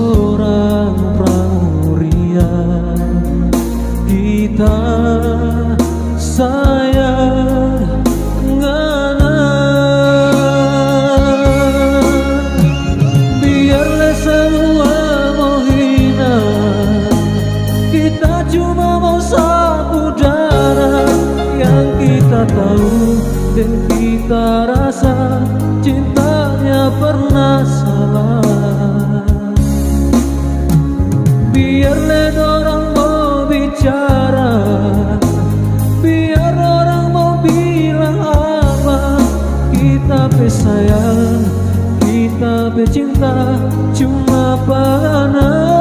seorang pramuria. Kita sayang ngana, biarlah semua menghina, kita cuma mau sapu darah. Yang kita tahu dan kita rasa, cintanya pernah salah. Biarlah orang mau bicara, biar orang mau bilang apa, kita sayang, kita cinta cuma panah.